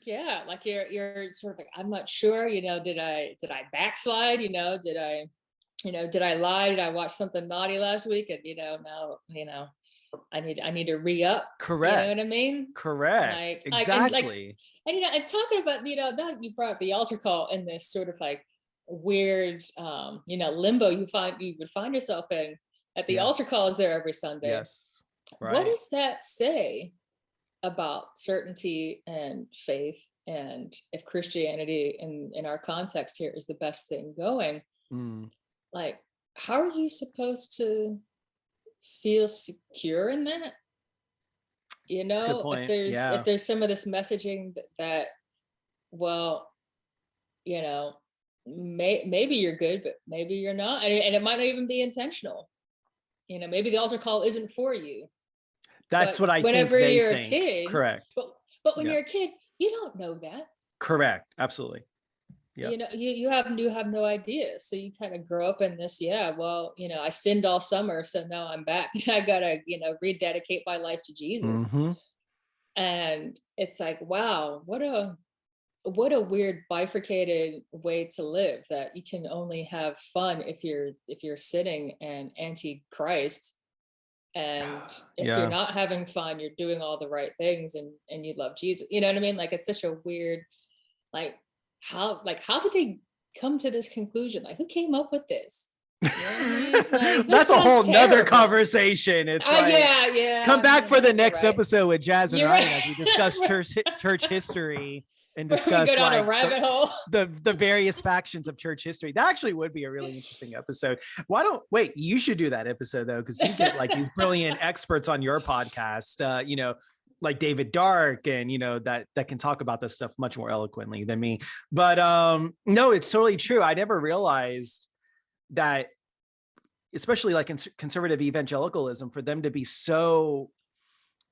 Yeah, like you're sort of like, I'm not sure. Did I backslide? Did I lie? Did I watch something naughty last week? And now I need to re-up. Correct. You know what I mean? Correct. Exactly. And talking about, now you brought up the altar call in this sort of like weird, limbo you would find yourself in, at the altar call is there every Sunday. Yes. Right. What does that say about certainty and faith? And if Christianity in our context here is the best thing going, like, how are you supposed to feel secure in that? If there's some of this messaging that well, maybe you're good, but maybe you're not, and it might not even be intentional. Maybe the altar call isn't for you. That's what I think. Whenever you're a kid, correct. But when you're a kid, you don't know that. Correct. Absolutely. Yeah. You have no idea. So you kind of grow up in this, I sinned all summer, so now I'm back. I gotta, rededicate my life to Jesus. And it's like, wow, what a weird bifurcated way to live, that you can only have fun if you're sinning and anti-Christ. And if you're not having fun, you're doing all the right things and you love Jesus. You know what I mean? Like, it's such a weird, like, how did they come to this conclusion? Like, who came up with this? You know what I mean? Like, that's a whole nother conversation. It's like, come back for the next episode with Jazz and Ryan as we discuss church history and discuss go down a rabbit hole. the various factions of church history. That actually would be a really interesting episode. You should do that episode though, because you get like these brilliant experts on your podcast, like David Dark, and that can talk about this stuff much more eloquently than me. But no, it's totally true. I never realized that, especially like in conservative evangelicalism, for them to be so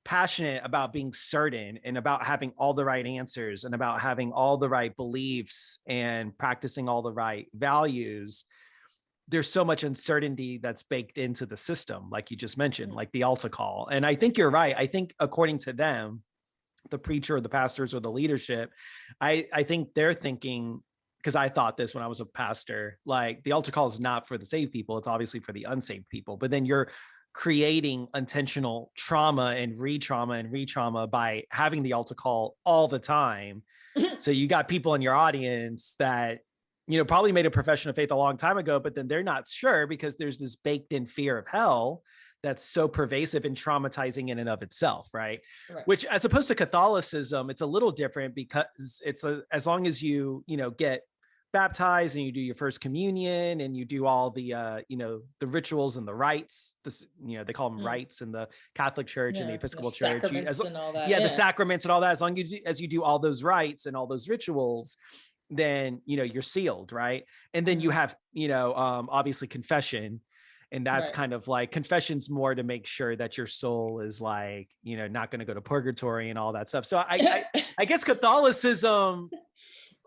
passionate about being certain and about having all the right answers and about having all the right beliefs and practicing all the right values. There's so much uncertainty that's baked into the system, like you just mentioned, like the altar call. And I think you're right. I think according to them, the preacher or the pastors or the leadership, I think they're thinking, because I thought this when I was a pastor, like the altar call is not for the saved people. It's obviously for the unsaved people, but then you're creating intentional trauma and re-trauma by having the altar call all the time. So you got people in your audience that, probably made a profession of faith a long time ago, but then they're not sure because there's this baked in fear of hell that's so pervasive and traumatizing in and of itself. Right. Which, as opposed to Catholicism, it's a little different, because it's as long as you, get baptized and you do your first communion and you do all the the rituals and the rites, they call them rites in the Catholic Church and the Episcopal Church, and all that. The sacraments and all that, as long as you do all those rites and all those rituals, then you're sealed, right? And then you have obviously confession, And that's Right. kind of like confession's more to make sure that your soul is like, you know, not going to go to purgatory and all that stuff. So I guess Catholicism,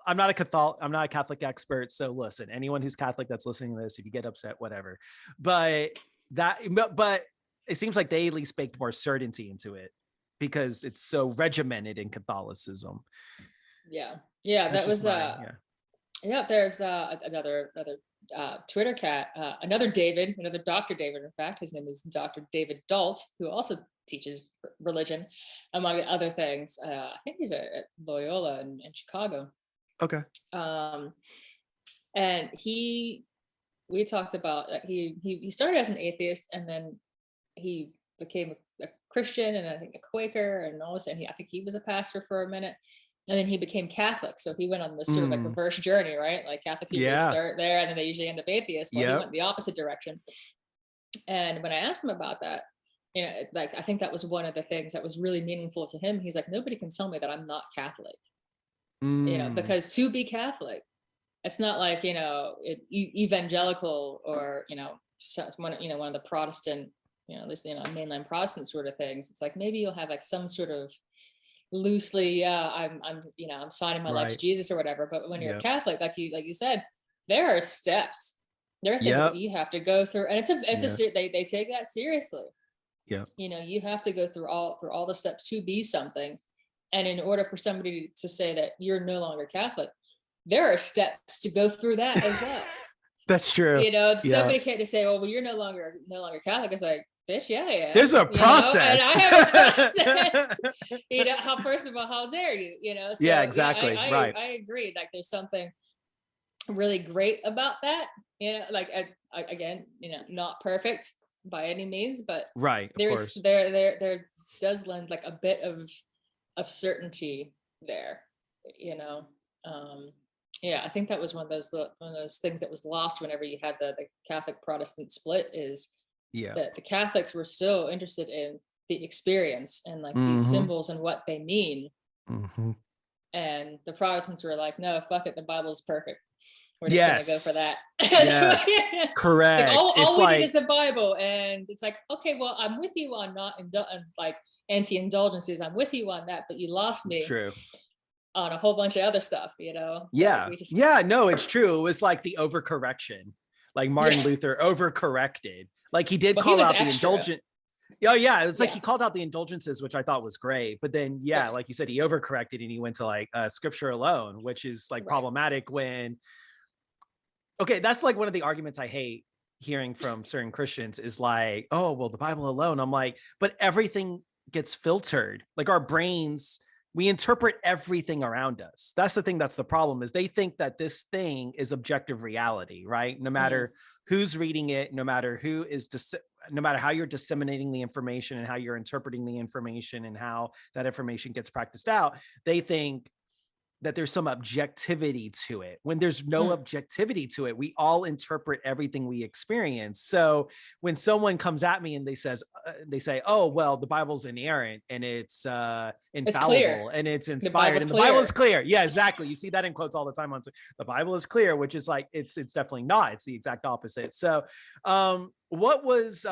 I'm not a Catholic expert. So listen, anyone who's Catholic that's listening to this, if you get upset, whatever. But it seems like they at least baked more certainty into it because it's so regimented in Catholicism. Yeah. That's That just was my. there's another Twitter cat, another David, another Dr. David. In fact, his name is Dr. David Dalt, who also teaches religion, among other things. I think he's at Loyola in Chicago. Okay. And we talked about he started as an atheist, and then he became a Christian, and I think a Quaker, and all of a sudden I think he was a pastor for a minute. And then he became Catholic. So he went on this sort of like reverse journey, right? Like Catholics usually start there and then they usually end up atheist. Well, he went the opposite direction. And when I asked him about that, you know, like, I think that was one of the things that was really meaningful to him. He's like, nobody can tell me that I'm not Catholic, you know, because to be Catholic, it's not like, you know, evangelical or, you know, one of the Protestant, you know, at least, you know, mainline Protestant sort of things. It's like, maybe you'll have like some sort of loosely I'm you know, I'm signing my life to Jesus or whatever. But when you're a Catholic, like you said, there are steps, there are things that you have to go through, and they take that seriously. You know, you have to go through all the steps to be something. And in order for somebody to say that you're no longer Catholic, there are steps to go through that as well. That's true. You know, somebody can't just say, well, you're no longer Catholic. It's like, bitch, yeah, I am. There's a process. And I have a process. You know, first of all, how dare you? You know, so exactly. Right. I agree. Like, there's something really great about that. You know, like again, you know, not perfect by any means, but there does lend like a bit of certainty there. You know, I think that was one of those things that was lost whenever you had the Catholic Protestant split, is that the Catholics were still interested in the experience and like these symbols and what they mean. And the Protestants were like, no, fuck it, the Bible is perfect. We're just gonna go for that. Yes. Correct. It's like, all we need is the Bible. And it's like, okay, well, I'm with you on not like anti-indulgences. I'm with you on that, but you lost me. True. On a whole bunch of other stuff, you know? No, it's true. It was like the overcorrection. Like Martin Luther overcorrected. Like he did call out the indulgent. It's like he called out the indulgences, which I thought was great. But then, like you said, he overcorrected and he went to like scripture alone, which is like problematic when. Okay, that's like one of the arguments I hate hearing from certain Christians is like, oh, well, the Bible alone. I'm like, but everything gets filtered. Like our brains, we interpret everything around us. That's the thing. That's the problem, is they think that this thing is objective reality, right? No matter who's reading it, no matter no matter how you're disseminating the information and how you're interpreting the information and how that information gets practiced out, they think that there's some objectivity to it, when there's no objectivity to it. We all interpret everything we experience. So when someone comes at me and they say, oh, well, the Bible's inerrant and it's infallible and it's inspired and the Bible is clear. Yeah, exactly. You see that in quotes all the time on the Bible is clear, which is like, it's definitely not. It's the exact opposite. So what was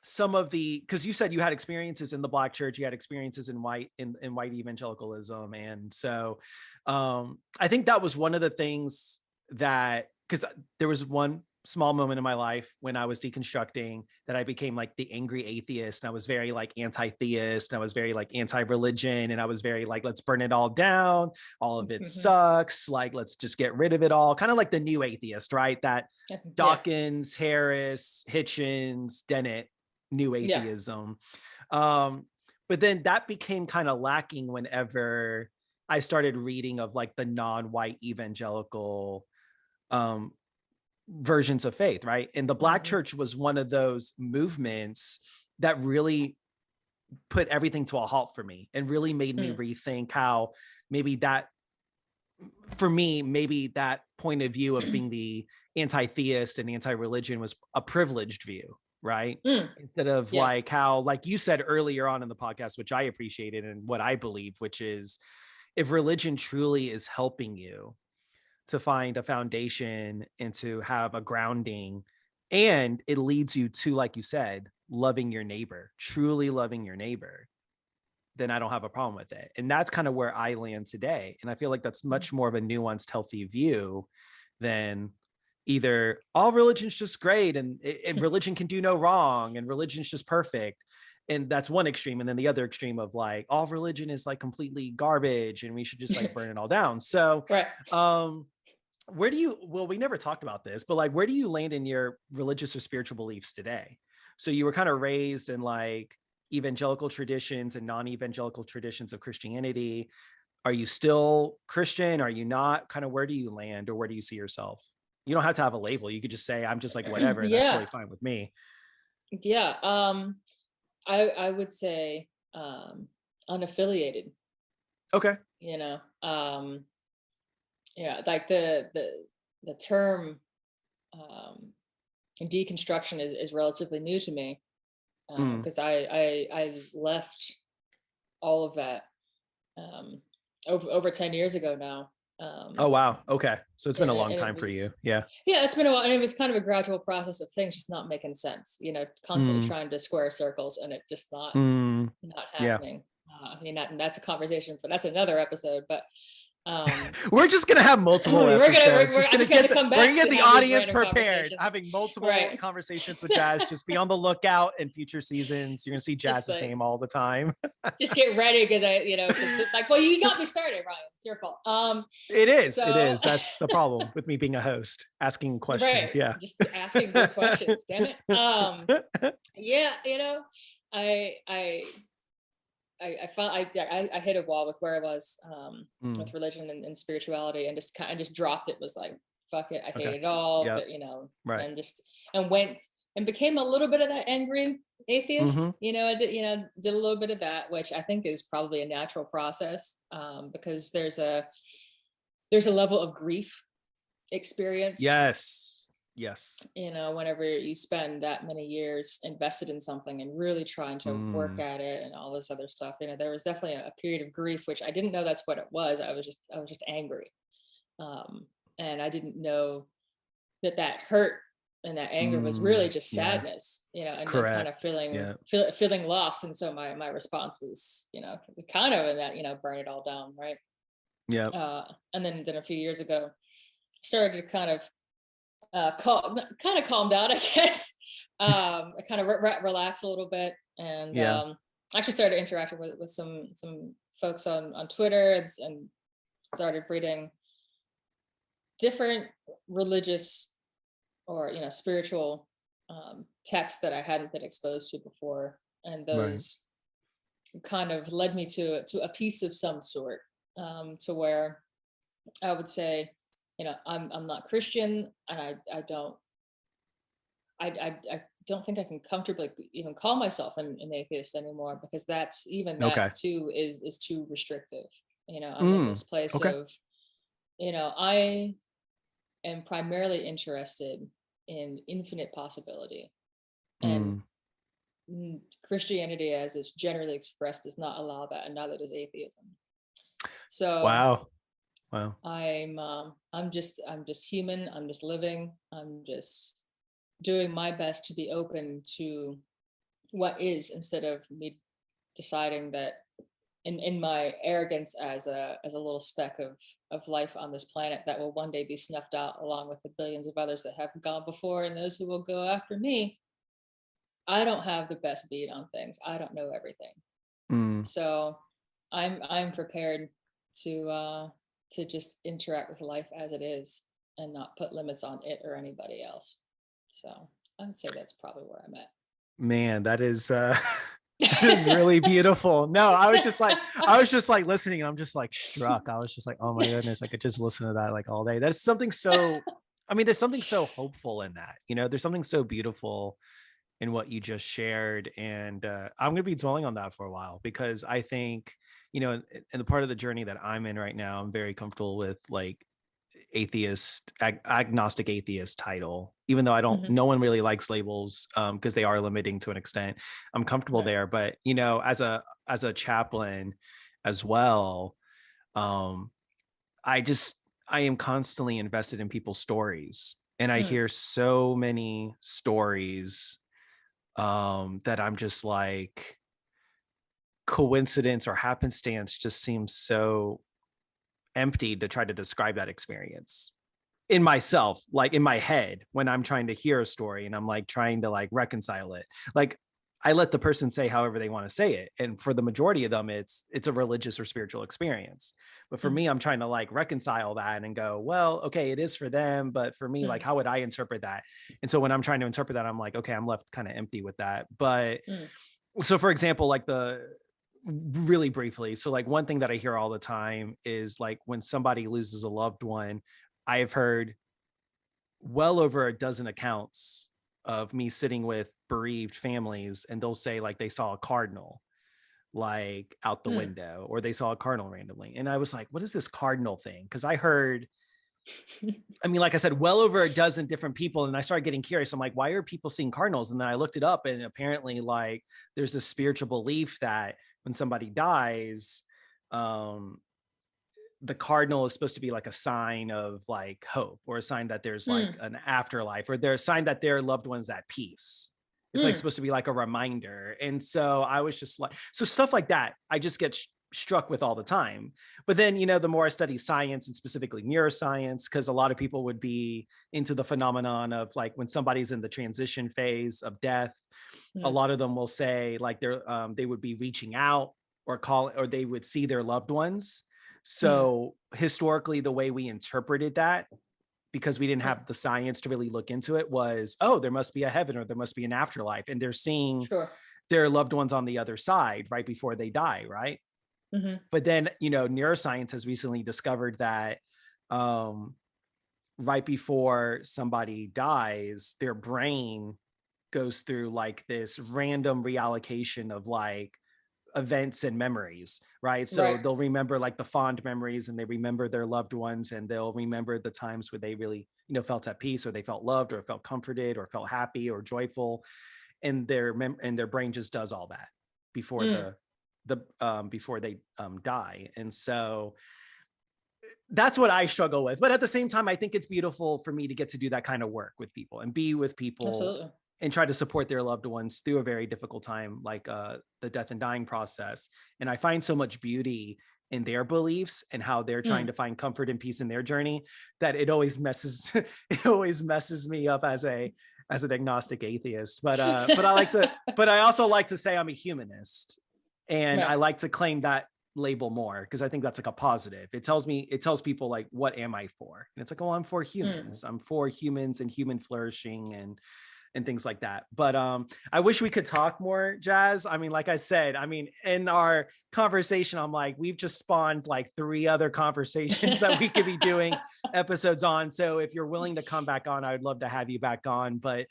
some of because you said you had experiences in the Black church, you had experiences in white evangelicalism. And so I think that was one of the things that, because there was one small moment in my life when I was deconstructing that I became like the angry atheist, and I was very like anti-theist, and I was very like anti-religion, and I was very like, let's burn it all down, all of it sucks, like let's just get rid of it all, kind of like the new atheist, right? That Dawkins, Harris, Hitchens, Dennett new atheism. But then that became kind of lacking whenever I started reading of like the non-white evangelical versions of faith, right? And the Black church was one of those movements that really put everything to a halt for me and really made me rethink how maybe that, for me, maybe that point of view of being the anti-theist and anti-religion was a privileged view, right? Instead of like how, like you said earlier on in the podcast, which I appreciated and what I believe, which is if religion truly is helping you to find a foundation and to have a grounding And it leads you to, like you said, loving your neighbor, truly loving your neighbor, then I don't have a problem with it. And that's kind of where I land today. And I feel like that's much more of a nuanced, healthy view than either all religion's just great and religion can do no wrong and religion's just perfect. And that's one extreme. And then the other extreme of like all religion is like completely garbage and we should just like burn it all down. So Right. where do you, well, we never talked about this, but like, where do you land in your religious or spiritual beliefs today? So you were kind of raised in like evangelical traditions and non-evangelical traditions of Christianity. Are you still Christian? Are you not? Kind of where do you land, or where do you see yourself? You don't have to have a label. You could just say, I'm just like whatever. And that's Yeah. totally fine with me. Yeah. I would say unaffiliated, Okay. you know. Yeah, like the term deconstruction is relatively new to me, because I left all of that over 10 years ago now. Oh, wow. Okay. So it's been a long And it time for was, you. Yeah. yeah, it's been a while, and it was kind of a gradual process of things just not making sense, constantly Mm, trying to square circles and it just mm, not yeah. happening. And that's a conversation for that's another episode, but We're just gonna have multiple episodes. I'm just gonna come We're back gonna get to the have these audience random prepared. conversations. Having multiple Right. conversations with Jazz. Just be on the lookout in future seasons. You're gonna see Just Jazz's like, name all the time. just get ready because like, well, you got me started, Ryan. It's your fault. It is. It So is. That's the problem with me being a host, asking questions. right, Yeah. just asking good questions. Damn it. Yeah, I felt I hit a wall with where I was with religion and spirituality, and just kind of just dropped it. Was like, fuck it, I hate Okay. it all. Yep. But Right. and went and became a little bit of that angry atheist. Mm-hmm. I did a little bit of that, which I think is probably a natural process, because there's a level of grief experience. Yes. Yes. Whenever you spend that many years invested in something and really trying to work at it and all this other stuff, there was definitely a period of grief, which I didn't know that's what it was. I was just angry. And I didn't know that hurt and that anger was really just Yeah. sadness, and then kind Correct. of feeling Yeah. feeling lost. And so my response was, kind of in that, burn it all down. Right. Yeah. And then a few years ago, started to kind of calmed down, I guess. I kind of relax a little bit, and Yeah. actually started interacting with some folks on Twitter, and started reading different religious or spiritual texts that I hadn't been exposed to before, and Right. those kind of led me to a piece of some sort, to where I would say, I'm not Christian, and I don't think I can comfortably even call myself an atheist anymore, because Okay. that too is too restrictive. I'm in this place Okay. of, I am primarily interested in infinite possibility, and Christianity, as it's generally expressed, does not allow that, and neither does atheism. So Wow. Wow. I'm just human. I'm just living. I'm just doing my best to be open to what is, instead of me deciding that in my arrogance as a little speck of life on this planet that will one day be snuffed out along with the billions of others that have gone before and those who will go after me. I don't have the best beat on things. I don't know everything. So I'm prepared to just interact with life as it is and not put limits on it or anybody else. So I'd say that's probably where I'm at. Man, that is that is really beautiful. No, I was just like listening and I'm just like struck. I was just like, oh my goodness, I could just listen to that like all day. That's something so, I mean, there's something so hopeful in that, there's something so beautiful in what you just shared. And I'm going to be dwelling on that for a while, because I think, in the part of the journey that I'm in right now, I'm very comfortable with like agnostic atheist title, even though I don't, no one really likes labels, because they are limiting to an extent. I'm comfortable there, but as a chaplain as well, I am constantly invested in people's stories And I hear so many stories that I'm just like, coincidence or happenstance just seems so empty to try to describe that experience in myself, like in my head, when I'm trying to hear a story and I'm like trying to like reconcile it. Like I let the person say however they want to say it. And for the majority of them, it's a religious or spiritual experience. But for me, I'm trying to like reconcile that and go, well, okay, it is for them. But for me, like, how would I interpret that? And so when I'm trying to interpret that, I'm like, okay, I'm left kind of empty with that. But so for example, like really briefly, so like one thing that I hear all the time is like when somebody loses a loved one, I have heard well over a dozen accounts of me sitting with bereaved families, and they'll say like they saw a cardinal like out the window, or they saw a cardinal randomly. And I was like, what is this cardinal thing? Because I heard, I mean, like I said, well over a dozen different people. And I started getting curious. I'm like, why are people seeing cardinals? And then I looked it up, and apparently like there's this spiritual belief that when somebody dies, the cardinal is supposed to be like a sign of like hope, or a sign that there's like an afterlife, or they're a sign that their loved one's at peace. It's like supposed to be like a reminder. And so I was just like, so stuff like that, I just get struck with all the time. But then, you know, the more I study science, and specifically neuroscience, because a lot of people would be into the phenomenon of like when somebody's in the transition phase of death, a lot of them will say like they would be reaching out or call, or they would see their loved ones. So historically, the way we interpreted that, because we didn't have the science to really look into it, was, oh, there must be a heaven, or there must be an afterlife. And they're seeing their loved ones on the other side right before they die, right? But then, you know, neuroscience has recently discovered that right before somebody dies, their brain goes through like this random reallocation of like events and memories, right? So they'll remember like the fond memories, and they remember their loved ones, and they'll remember the times where they really, you know, felt at peace, or they felt loved, or felt comforted, or felt happy or joyful. And their brain just does all that before before they die. And so that's what I struggle with. But at the same time, I think it's beautiful for me to get to do that kind of work with people and be with people and try to support their loved ones through a very difficult time, like the death and dying process. And I find so much beauty in their beliefs and how they're trying to find comfort and peace in their journey, that it always messes me up as an agnostic atheist. But I also like to say I'm a humanist, and I like to claim that label more, because I think that's like a positive. It tells people like, what am I for? And it's like, oh, I'm for humans. I'm for humans and human flourishing and things like that. But I wish we could talk more, Jazz. I mean, like I said, I mean, in our conversation, I'm like, we've just spawned like 3 other conversations that we could be doing episodes on. So if you're willing to come back on, I would love to have you back on. But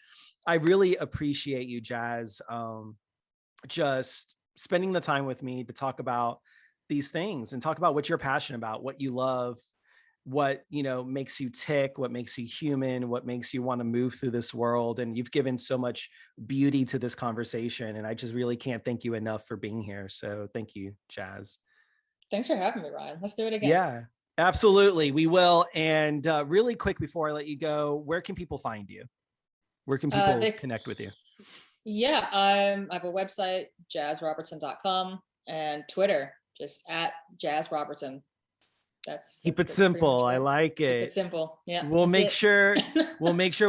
I really appreciate you, Jazz, just spending the time with me to talk about these things and talk about what you're passionate about, what you love, what, you know, makes you tick, what makes you human, what makes you want to move through this world. And you've given so much beauty to this conversation, and I just really can't thank you enough for being here. So thank you, Jazz. Thanks for having me, Ryan. Let's do it again. Yeah, absolutely, we will. And really quick before I let you go, where can people find you? Where can people connect with you? Yeah, I have a website, jazzrobertson.com, and Twitter, just at jazzrobertson. Keep it simple. I like it. Keep it simple. Yeah. We'll make sure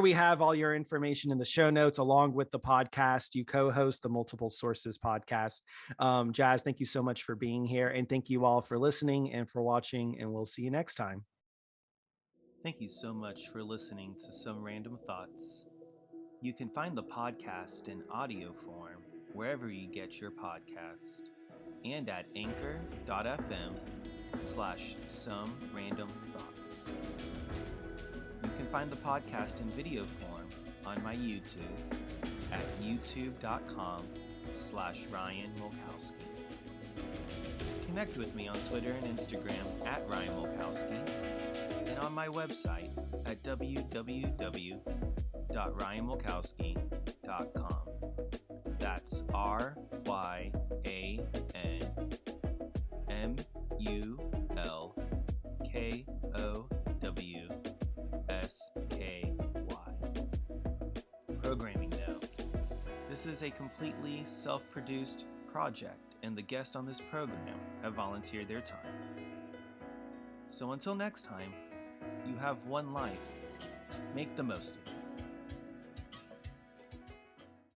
we have all your information in the show notes, along with the podcast. You co-host the Multiple Sources podcast. Jazz, thank you so much for being here, and thank you all for listening and for watching, and we'll see you next time. Thank you so much for listening to Some Random Thoughts. You can find the podcast in audio form wherever you get your podcast, and at anchor.fm/Some Random Thoughts. You can find the podcast in video form on my YouTube at youtube.com/Ryan Mulkowsky. Connect with me on Twitter and Instagram at Ryan Mulkowsky, and on my website at www.ryanmulkowsky.com. That's RyanMulkowsky. This is a completely self-produced project, and the guests on this program have volunteered their time. So until next time, you have one life. Make the most of it.